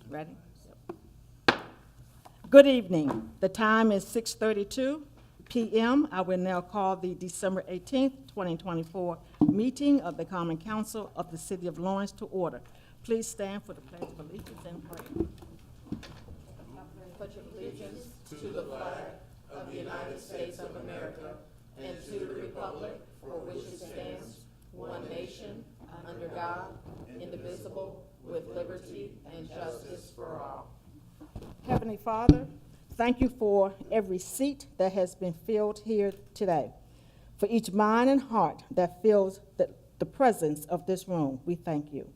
Ready? Good evening. The time is 6:32 p.m. I will now call the December 18th, 2024 meeting of the Common Council of the City of Lawrence to order. Please stand for the Pledge of Allegiance and pray. I pledge allegiance to the flag of the United States of America and to the republic for which it stands, one nation, under God, indivisible, with liberty and justice for all. Heavenly Father, thank you for every seat that has been filled here today. For each mind and heart that feels the presence of this room, we thank you.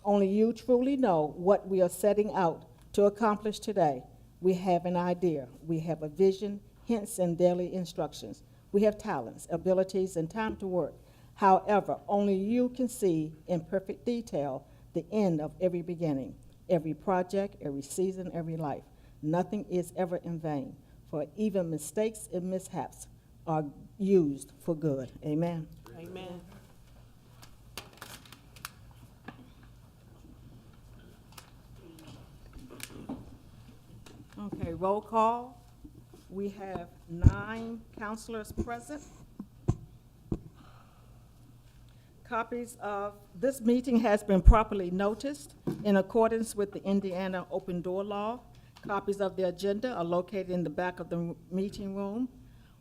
Only you truly know what we are setting out to accomplish today. We have an idea. We have a vision, hints, and daily instructions. We have talents, abilities, and time to work. However, only you can see in perfect detail the end of every beginning, every project, every season, every life. Nothing is ever in vain, for even mistakes and mishaps are used for good. Amen. Amen. Okay, roll call. We have 9 counselors present. Copies of this meeting has been properly noticed in accordance with the Indiana Open Door Law. Copies of the agenda are located in the back of the meeting room.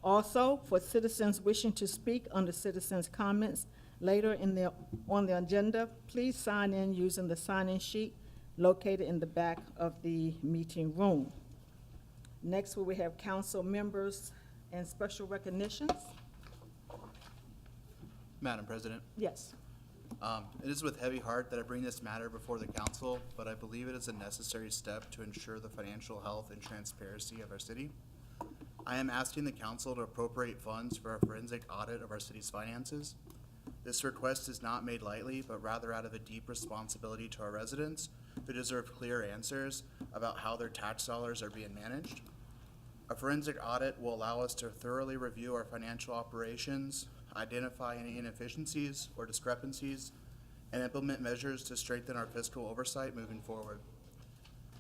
Also, for citizens wishing to speak under citizens' comments later on the agenda, please sign in using the sign-in sheet located in the back of the meeting room. Next, we will have council members and special recognitions. Madam President, Yes. it is with heavy heart that I bring this matter before the council, but I believe it is a necessary step to ensure the financial health and transparency of our city. I am asking the council to appropriate funds for a forensic audit of our city's finances. This request is not made lightly, but rather out of a deep responsibility to our residents who deserve clear answers about how their tax dollars are being managed. A forensic audit will allow us to thoroughly review our financial operations, identify any inefficiencies or discrepancies, and implement measures to strengthen our fiscal oversight moving forward.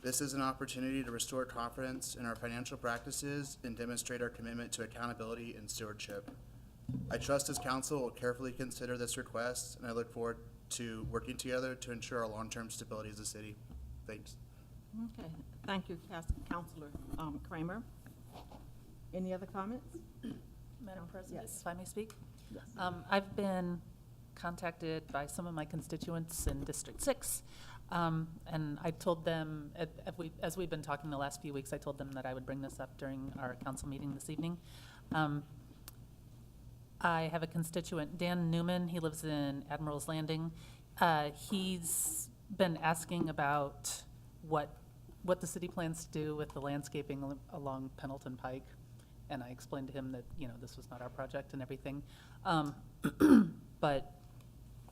This is an opportunity to restore confidence in our financial practices and demonstrate our commitment to accountability and stewardship. I trust this council will carefully consider this request, and I look forward to working together to ensure our long-term stability as a city. Thanks. Okay, thank you, Councilor Kramer. Any other comments? Madam President, Yes. if I may speak? Yes. I've been contacted by some of my constituents in District 6, and I told them, as we've been talking the last few weeks, I told them that I would bring this up during our council meeting this evening. I have a constituent, Dan Newman. He lives in Admiral's Landing. He's been asking about what the city plans to do with the landscaping along Pendleton Pike. And I explained to him that, this was not our project and everything. But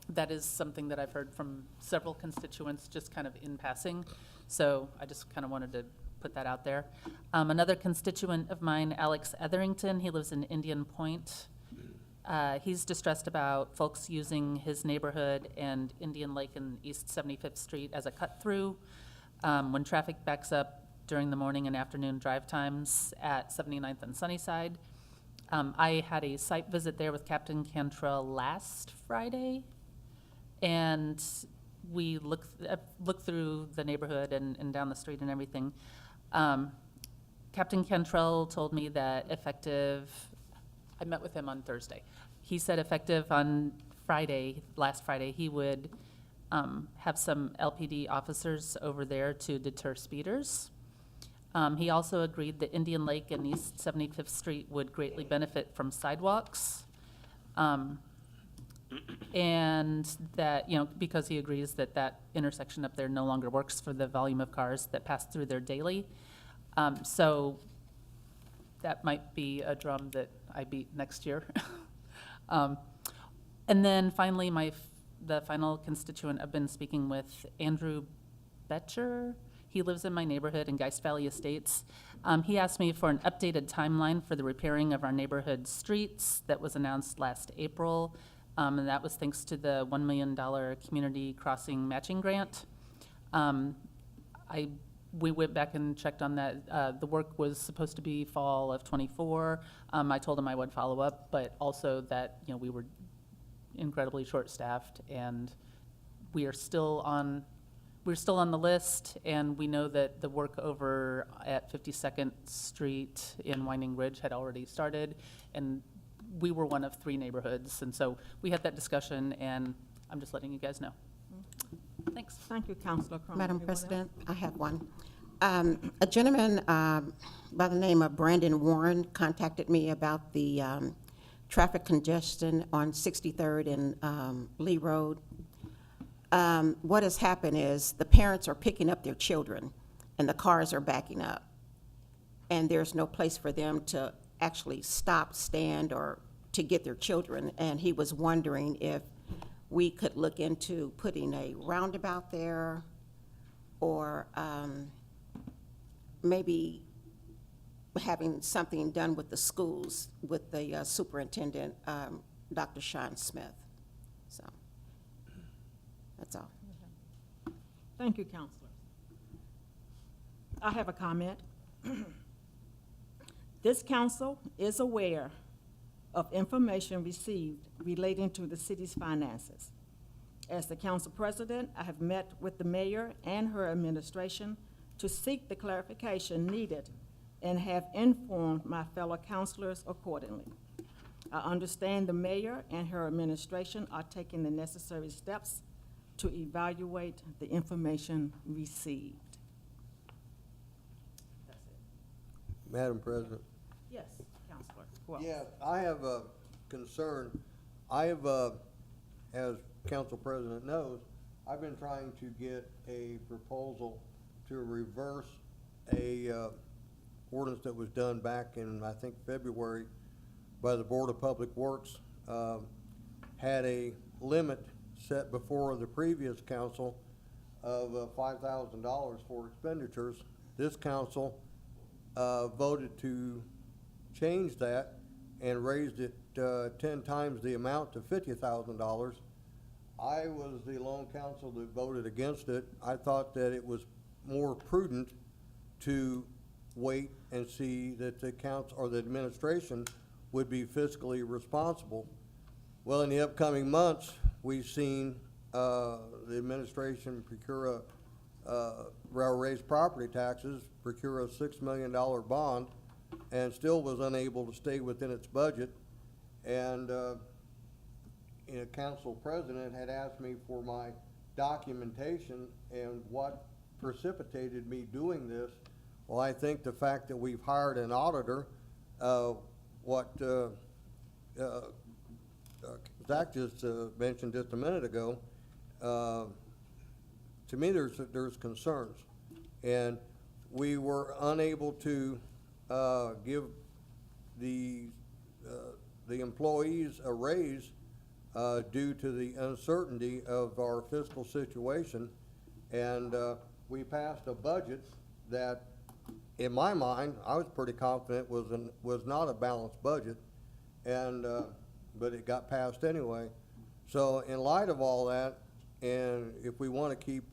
that is something that I've heard from several constituents just kind of in passing. So I just kind of wanted to put that out there. Another constituent of mine, Alex Etherington, he lives in Indian Point. He's distressed about folks using his neighborhood and Indian Lake and East 75th Street as a cut-through when traffic backs up during the morning and afternoon drive times at 79th and Sunnyside. I had a site visit there with Captain Cantrell last Friday, and we looked through the neighborhood and down the street and everything. Captain Cantrell told me that I met with him on Thursday. He said effective on last Friday, he would have some LPD officers over there to deter speeders. He also agreed that Indian Lake and East 75th Street would greatly benefit from sidewalks. And that, because he agrees that intersection up there no longer works for the volume of cars that pass through there daily. So that might be a drum that I beat next year. And then finally, the final constituent I've been speaking with, Andrew Betcher. He lives in my neighborhood in Geist Valley Estates. He asked me for an updated timeline for the repairing of our neighborhood streets that was announced last April. And that was thanks to the $1 million community crossing matching grant. We went back and checked on that. The work was supposed to be fall of '24. I told him I would follow up, but also that, we were incredibly short-staffed, and we're still on the list, and we know that the work over at 52nd Street in Winding Ridge had already started, and we were one of 3 neighborhoods, and so we had that discussion, and I'm just letting you guys know. Thanks. Thank you, Councilor Crum. Madam Anyone else? President, I have one. A gentleman by the name of Brandon Warren contacted me about the traffic congestion on 63rd and Lee Road. What has happened is the parents are picking up their children, and the cars are backing up. And there's no place for them to actually stop, stand, or to get their children. And he was wondering if we could look into putting a roundabout there, or maybe having something done with the schools, with the superintendent, Dr. Sean Smith. So, that's all. Thank you, Counselor. I have a comment. This council is aware of information received relating to the city's finances. As the council president, I have met with the mayor and her administration to seek the clarification needed and have informed my fellow councilors accordingly. I understand the mayor and her administration are taking the necessary steps to evaluate the information received. That's it. Madam President. Yes, Counselor. Who else? Yeah, I have a concern. I have, as Council President knows, I've been trying to get a proposal to reverse a ordinance that was done back in, I think, February by the Board of Public Works. Had a limit set before the previous council of $5,000 for expenditures. This council voted to change that and raised it 10 times the amount to $50,000. I was the lone council that voted against it. I thought that it was more prudent to wait and see that the council or the administration would be fiscally responsible. Well, in the upcoming months, we've seen the administration procure raise property taxes, procure a $6 million bond, and still was unable to stay within its budget. And council president had asked me for my documentation and what precipitated me doing this. Well, I think the fact that we've hired an auditor, what Zach just mentioned just a minute ago, to me there's concerns. And we were unable to give the employees a raise due to the uncertainty of our fiscal situation. And we passed a budget that, in my mind, I was pretty confident was not a balanced budget, and but it got passed anyway. So in light of all that, and if we want to keep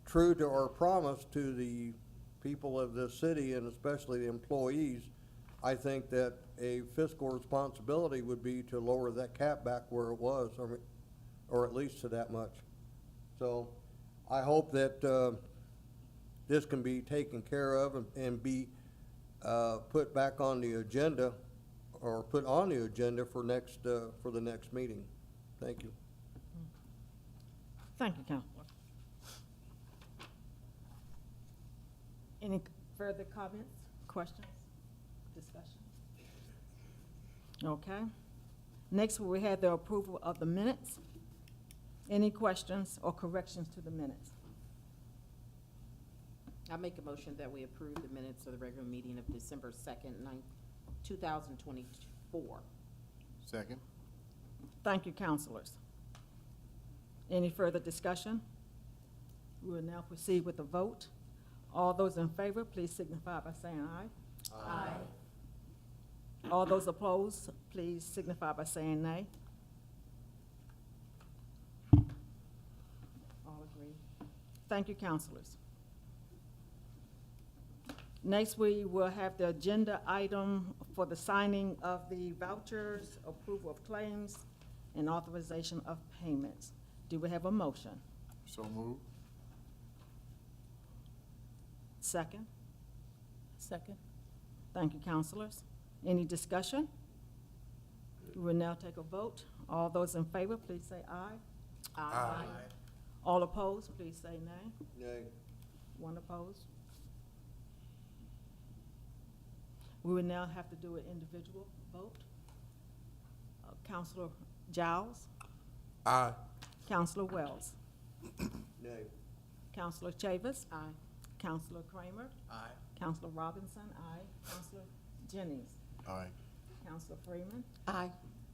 true to our promise to the people of this city, and especially the employees, I think that a fiscal responsibility would be to lower that cap back where it was, or at least to that much. So I hope that this can be taken care of and be put back on the agenda, or put on the agenda for the next meeting. Thank you. Thank you, Counselor. Any further comments, questions, discussion? Okay. Next, we have the approval of the minutes. Any questions or corrections to the minutes? I make a motion that we approve the minutes of the regular meeting of December 2nd, 2024. Second. Thank you, counselors. Any further discussion? We will now proceed with the vote. All those in favor, please signify by saying aye. Aye. All those opposed, please signify by saying nay. All agree. Thank you, counselors. Next, we will have the agenda item for the signing of the vouchers, approval of claims, and authorization of payments. Do we have a motion? So moved. Second? Second? Thank you, councilors. Any discussion? We will now take a vote. All those in favor, please say aye. Aye. All opposed, please say nay. Nay. One opposed. We will now have to do an individual vote. Counselor Giles, Aye. Counselor Wells, Nay. Counselor Chavis, Aye. Counselor Kramer, Aye. Counselor Robinson, aye. Counselor Jennings, Aye. Counselor Freeman, Aye.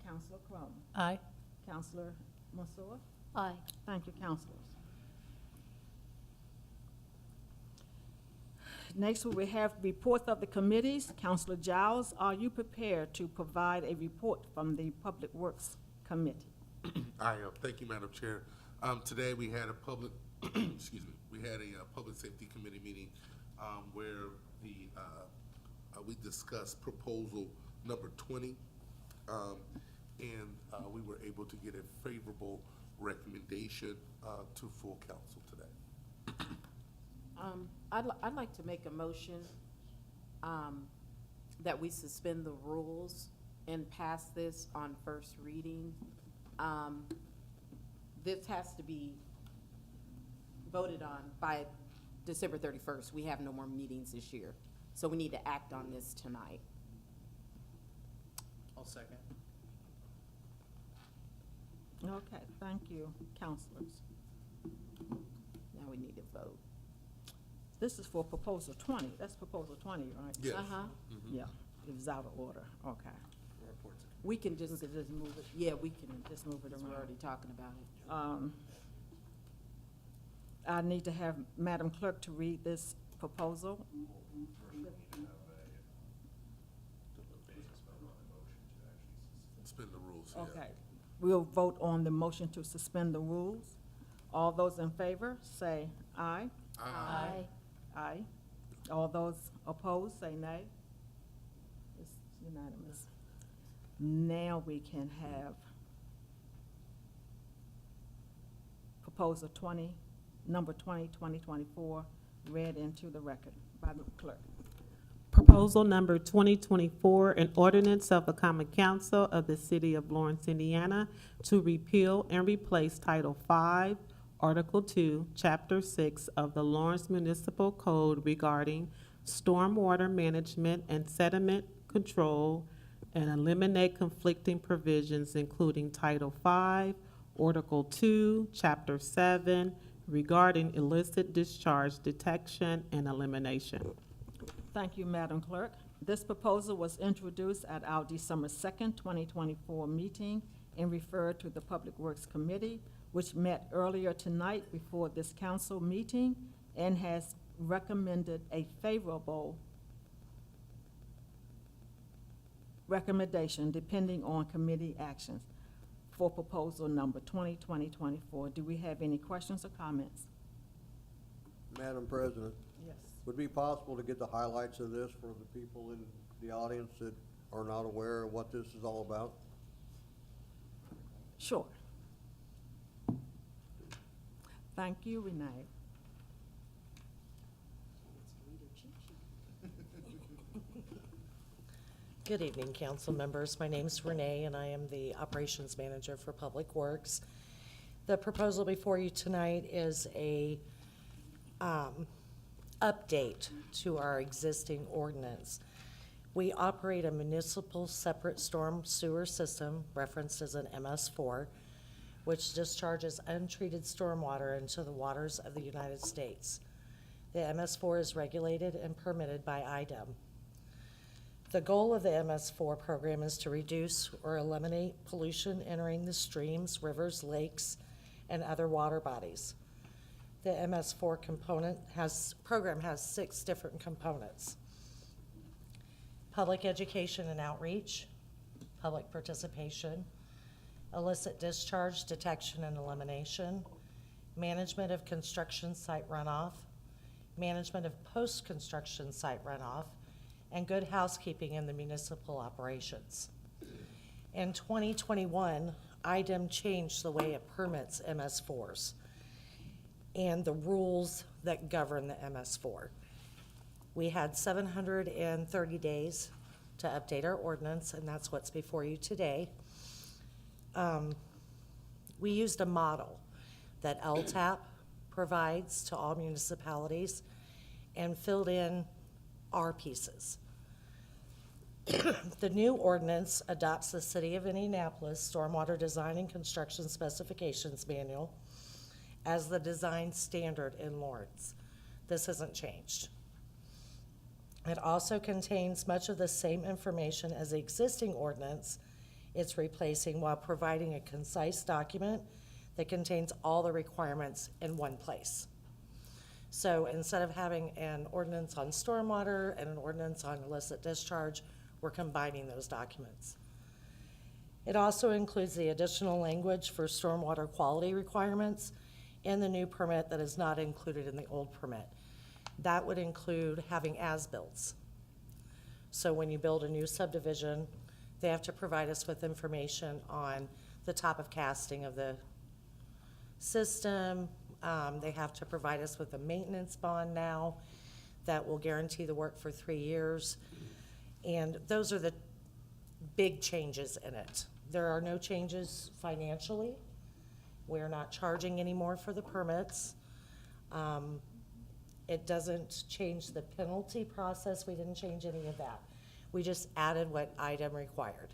Counselor Crum, Aye. Counselor Mansour. Aye. Thank you, counselors. Next, we have reports of the committees. Counselor Giles, are you prepared to provide a report from the Public Works Committee? I am. Thank you, Madam Chair. Today, we had a public, excuse me, we had a Public Safety Committee meeting where we discussed proposal number 20. And we were able to get a favorable recommendation to full council today. I'd like to make a motion, that we suspend the rules and pass this on first reading. This has to be voted on by December 31st. We have no more meetings this year, so we need to act on this tonight. I'll second. Okay, thank you, counselors. Now we need to vote. This is for proposal 20. That's proposal 20, right? Yes. Uh-huh. Yeah, it was out of order. Okay. We can just, We could just move it. yeah, we can, Just move it because we're around. already talking about it. I need to have Madam Clerk to read this proposal. Suspend the rules. yeah. Okay. We'll vote on the motion to suspend the rules. All those in favor, say aye. Aye. Aye. All those opposed, say nay. It's unanimous. Now we can have proposal 20, number 20, 2024, read into the record by the clerk. Proposal number 2024, an ordinance of the Common Council of the City of Lawrence, Indiana, to repeal and replace Title V, Article 2, Chapter 6 of the Lawrence Municipal Code regarding stormwater management and sediment control, and eliminate conflicting provisions including Title V, Article 2, Chapter 7 regarding illicit discharge detection and elimination. Thank you, Madam Clerk. This proposal was introduced at our December 2nd, 2024 meeting and referred to the Public Works Committee, which met earlier tonight before this council meeting and has recommended a favorable recommendation depending on committee actions for proposal number 2024. Do we have any questions or comments? Madam President, Yes. would it be possible to get the highlights of this for the people in the audience that are not aware of what this is all about? Sure. Thank you, Renee. Good evening, council members. My name is Renee, and I am the Operations Manager for Public Works. The proposal before you tonight is a update to our existing ordinance. We operate a municipal separate storm sewer system, referenced as an MS4, which discharges untreated stormwater into the waters of the United States. The MS4 is regulated and permitted by IDEM. The goal of the MS4 program is to reduce or eliminate pollution entering the streams, rivers, lakes, and other water bodies. The MS4 program has 6 different components: public education and outreach, public participation, illicit discharge detection and elimination, management of construction site runoff, management of post-construction site runoff, and good housekeeping in the municipal operations. In 2021, IDEM changed the way it permits MS4s and the rules that govern the MS4. We had 730 days to update our ordinance, and that's what's before you today. We used a model that LTAP provides to all municipalities and filled in our pieces. The new ordinance adopts the City of Indianapolis Stormwater Design and Construction Specifications Manual as the design standard in Lawrence. This hasn't changed. It also contains much of the same information as the existing ordinance it's replacing, while providing a concise document that contains all the requirements in one place. So instead of having an ordinance on stormwater and an ordinance on illicit discharge, we're combining those documents. It also includes the additional language for stormwater quality requirements in the new permit that is not included in the old permit. That would include having as-bills. So when you build a new subdivision, they have to provide us with information on the top of casting of the system. They have to provide us with a maintenance bond now that will guarantee the work for 3 years. And those are the big changes in it. There are no changes financially. We're not charging anymore for the permits. It doesn't change the penalty process. We didn't change any of that. We just added what IDEM required.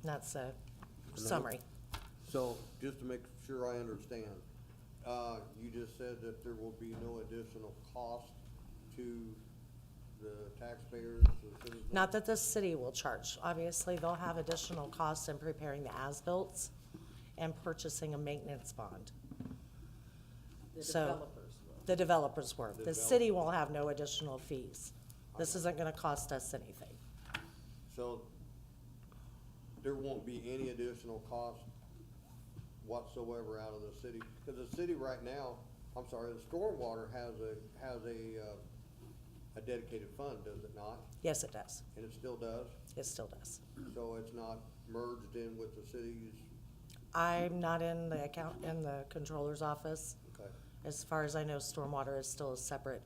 That's a summary. So, just to make sure I understand, you just said that there will be no additional cost to the taxpayers, the citizens? Not that the city will charge. Obviously, they'll have additional costs in preparing the as-bills and purchasing a maintenance bond. The So- developers will. The developers were. The city will have no additional fees. This isn't gonna cost us anything. So, there won't be any additional cost whatsoever out of the city? Because the city right now, I'm sorry, the stormwater has a dedicated fund, does it not? Yes, it does. And it still does? It still does. So it's not merged in with the city's, I'm not in the controller's office. okay. As far as I know, stormwater is still a separate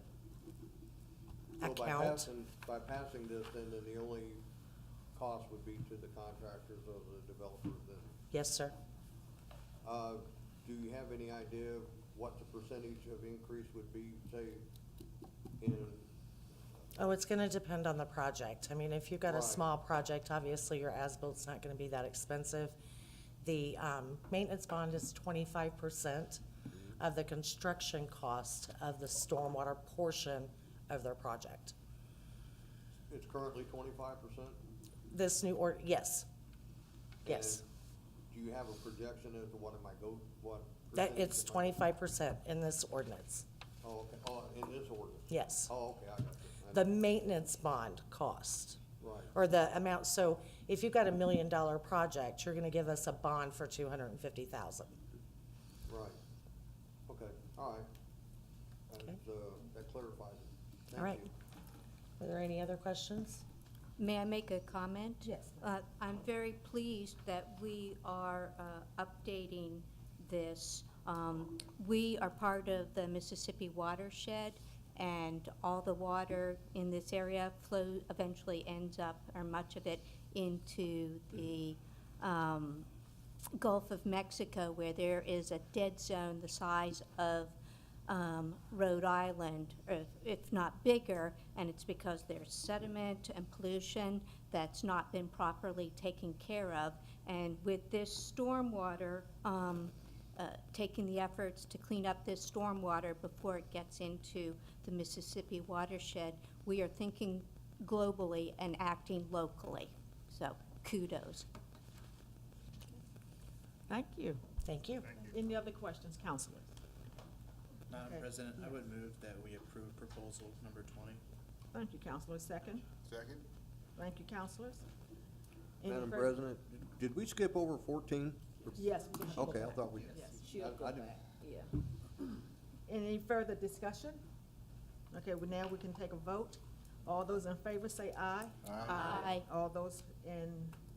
So by account. passing this, then the only cost would be to the contractors or the developers then? Yes, sir. Do you have any idea what the percentage of increase would be, say, in, Oh, it's gonna depend on the project. I mean, if you've got a Right. small project, obviously your as-bilt's not gonna be that expensive. The, maintenance bond is 25% of the construction cost of the stormwater portion of their project. it's currently 25%? This yes. Yes. Do you have a projection as to what it might go, what? That, percentage it's it might- 25% in this ordinance. Oh, okay, in this ordinance? Yes. Oh, okay, I got you. The maintenance bond cost, Right, or the amount, so if you've got $1 million project, you're gonna give us a bond for 250,000. right. Okay, all right. Okay. That clarifies it. All right. Thank you. Are there any other questions? May I make a comment? Yes. I'm very pleased that we are updating this. We are part of the Mississippi watershed, and all the water in this area eventually ends up, or much of it, into the Gulf of Mexico, where there is a dead zone the size of Rhode Island, or if not bigger, and it's because there's sediment and pollution that's not been properly taken care of. And with this stormwater, taking the efforts to clean up this stormwater before it gets into the Mississippi watershed, we are thinking globally and acting locally. So kudos. Thank you. Thank you. Any other questions, councilors? Madam Okay. President, I would move that we approve proposal number 20. Thank you, councilors. Second? Second? Thank you, councilors. Any Madam fur- President, did we skip over 14? Yes. we should go Okay, I back. thought we. Yes. She'll I go didn't- back, yeah. Any further discussion? Okay, well, now we can take a vote. All those in favor say aye. Aye. All those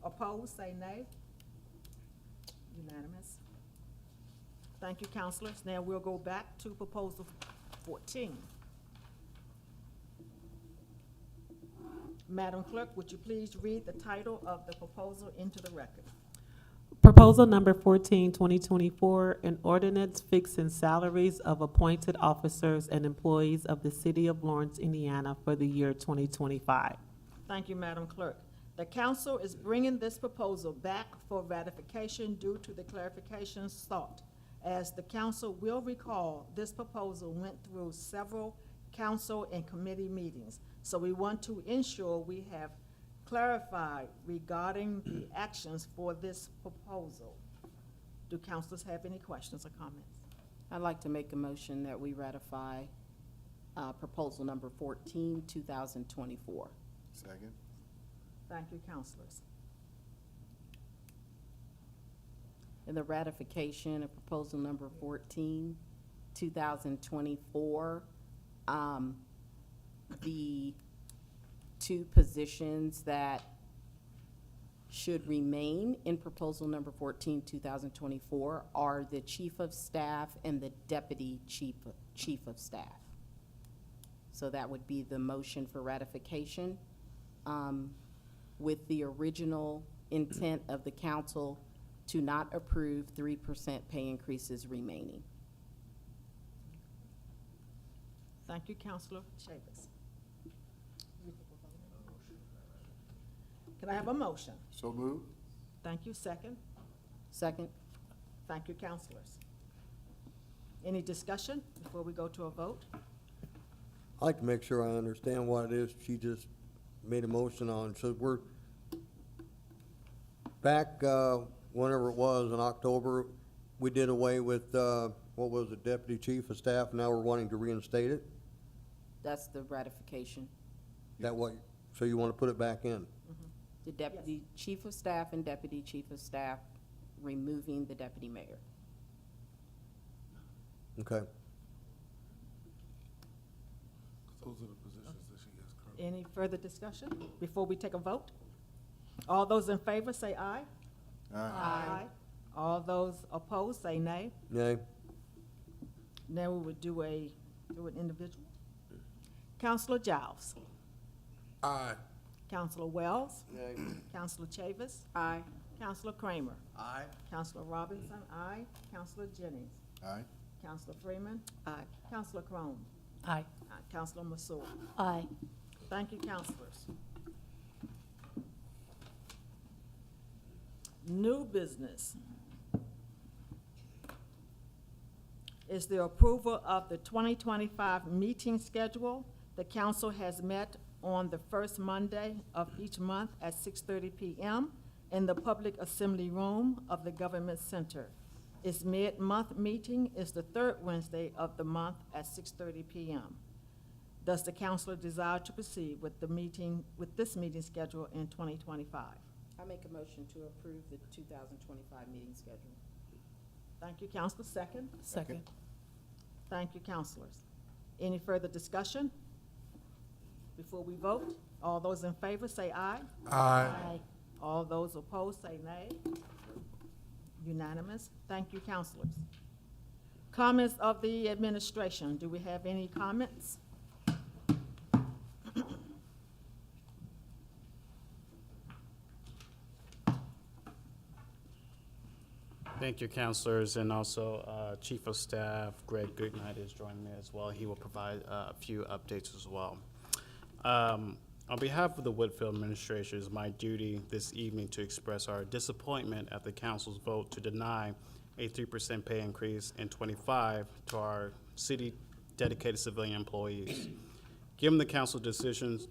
opposed say nay. Unanimous. Thank you, councilors. Now we'll go back to proposal 14. Madam Clerk, would you please read the title of the proposal into the record? Proposal number 14, 2024, an ordinance fixing salaries of appointed officers and employees of the City of Lawrence, Indiana for the year 2025. Thank you, Madam Clerk. The council is bringing this proposal back for ratification due to the clarifications sought. As the council will recall, this proposal went through several council and committee meetings. So we want to ensure we have clarified regarding the actions for this proposal. Do councilors have any questions or comments? I'd like to make a motion that we ratify proposal number 14, 2024. Second. Thank you, councilors. And the ratification of proposal number 14, 2024, the two positions that should remain in proposal number 14, 2024 are the chief of staff and the deputy chief of staff. So that would be the motion for ratification, with the original intent of the council to not approve 3% pay increases remaining. Thank you, Councilor Chavis. Can I have a motion? So moved. Thank you. Second? Second? Thank you, councilors. Any discussion before we go to a vote? I'd like to make sure I understand what it is she just made a motion on. So we're back, whenever it was in October, we did away with, what was it, deputy chief of staff. Now we're wanting to reinstate it? That's the ratification. That what, so you want to put it back in? The deputy chief of staff and deputy chief of staff, removing the deputy mayor. Okay. Those are the positions that she has currently. Any further discussion before we take a vote? All those in favor say aye. Aye. All those opposed say nay. Nay? Now we would do an individual. Counselor Giles. Aye. Counselor Wells. Nay. Counselor Chavis. Aye. Counselor Kramer. Aye. Counselor Robinson. Aye. Counselor Jennings. Aye. Counselor Freeman. Aye. Counselor Cron. Aye. Counselor Masur. Aye. Thank you, counselors. New business is the approval of the 2025 meeting schedule. The council has met on the first Monday of each month at 6:30 p.m. in the Public Assembly Room of the Government Center. Its mid-month meeting is the third Wednesday of the month at 6:30 p.m. Does the council desire to proceed with this meeting schedule in 2025? I make a motion to approve the 2025 meeting schedule. Thank you, Counselor. Second? Second. Thank you, counselors. Any further discussion? Before we vote, all those in favor say aye. Aye. All those opposed say nay. Unanimous. Thank you, counselors. Comments of the administration. Do we have any comments? Thank you, counselors, and also Chief of Staff Greg Goodnight is joining me as well. He will provide a few updates as well. On behalf of the Woodfield administration, it is my duty this evening to express our disappointment at the council's vote to deny a 3% pay increase in '25 to our city dedicated civilian employees. Given the council's decisions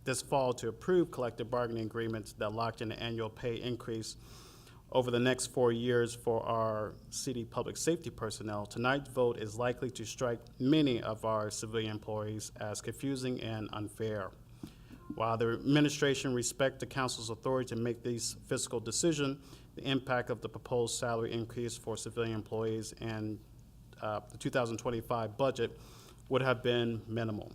this fall to approve collective bargaining agreements that locked in an annual pay increase over the next 4 years for our city public safety personnel, tonight's vote is likely to strike many of our civilian employees as confusing and unfair. While the administration respects the council's authority to make these fiscal decisions, the impact of the proposed salary increase for civilian employees and the 2025 budget would have been minimal.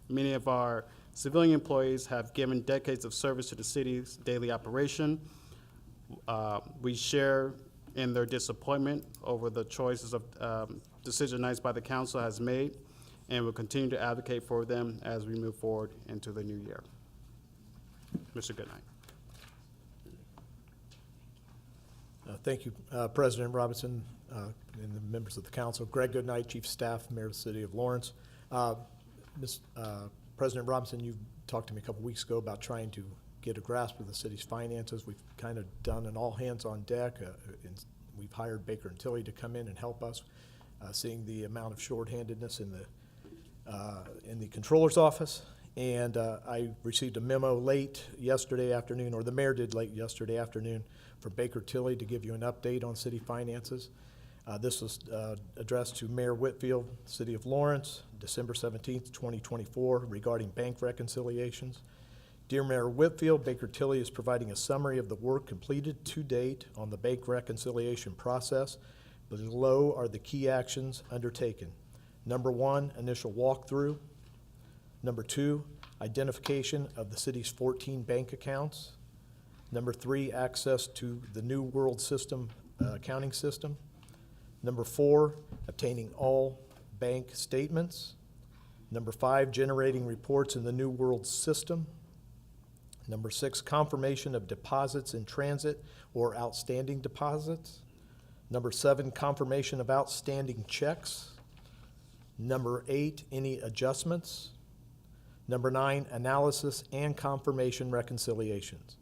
Many of our civilian employees have given decades of service to the city's daily operation. We share in their disappointment over the choices of decisions by the council has made, and will continue to advocate for them as we move forward into the new year. Mr. Goodnight. Thank you, President Robinson, and the members of the council. Greg Goodnight, Chief of Staff, Mayor of the City of Lawrence. President Robinson, you talked to me a couple weeks ago about trying to get a grasp of the city's finances. We've kind of done an all-hands-on-deck. And we've hired Baker and Tilly to come in and help us, seeing the amount of shorthandedness in the controller's office. And I received a memo late yesterday afternoon, or the mayor did late yesterday afternoon, from Baker Tilly to give you an update on city finances. This was addressed to Mayor Whitfield, City of Lawrence, December 17th, 2024, regarding bank reconciliations. Dear Mayor Whitfield, Baker Tilly is providing a summary of the work completed to date on the bank reconciliation process. Below are the key actions undertaken. Number 1, initial walkthrough. Number 2, identification of the city's 14 bank accounts. Number 3, access to the New World System accounting system. Number 4, obtaining all bank statements. Number 5, generating reports in the New World System. Number 6, confirmation of deposits in transit or outstanding deposits. Number 7, confirmation of outstanding checks. Number 8, any adjustments. Number 9, analysis and confirmation reconciliations.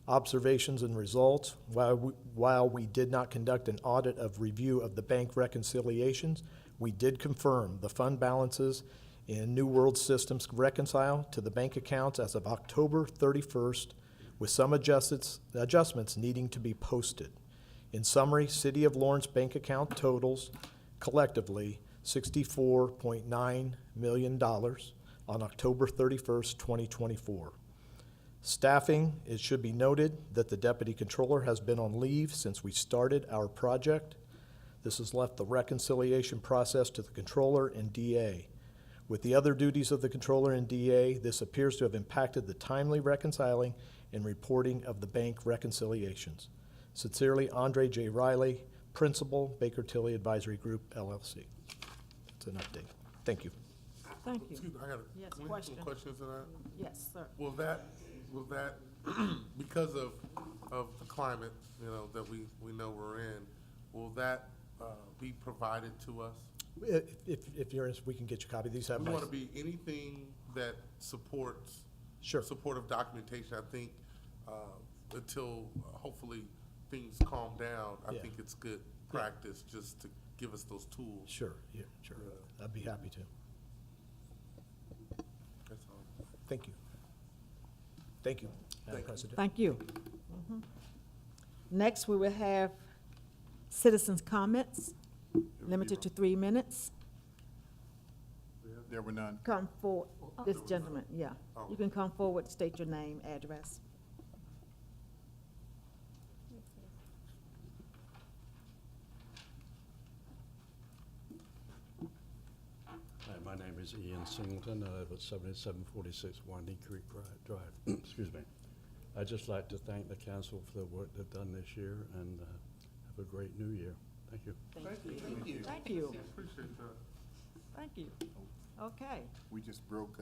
Observations and results. While we did not conduct an audit of review of the bank reconciliations, we did confirm the fund balances in New World Systems reconcile to the bank accounts as of October 31st, with some adjustments needing to be posted. In summary, City of Lawrence bank account totals collectively $64.9 million on October 31st, 2024. Staffing, it should be noted that the Deputy Controller has been on leave since we started our project. This has left the reconciliation process to the Controller and DA. With the other duties of the Controller and DA, this appears to have impacted the timely reconciling and reporting of the bank reconciliations. Sincerely, Andre J. Riley, Principal, Baker Tilly Advisory Group, LLC. It's an update. Thank you. Thank you. Excuse me, I got Yes, some question. questions to that. Yes, sir. Will that, because of the climate, you know, that we know we're in, will that be provided to us? If you're interested, we can get you a copy. These have We my, want to be anything that supports. Sure. Supportive documentation. I think until hopefully things calm down, I Yeah. think it's good practice just to give us those tools. sure, yeah, sure. I'd be happy to. That's all. Thank you. Thank you, Madam President. Thank you. Next, we will have citizens' comments, limited to 3 minutes. There were none. Come forward, this gentleman, yeah. You can come forward, state your name, address. Hi, my name is Ian Singleton. I live at 7746 Winding Creek Drive. Excuse me. I'd just like to thank the council for the work they've done this year and have a great new year. Thank you. Thank you. Appreciate that. Thank you. Okay. We just broke,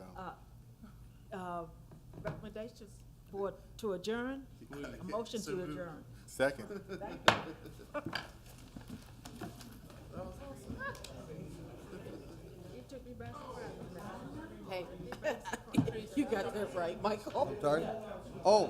Recommendations to adjourn? A motion to adjourn. second. You took me back to Hey, you got that right, Michael. Sorry? Oh,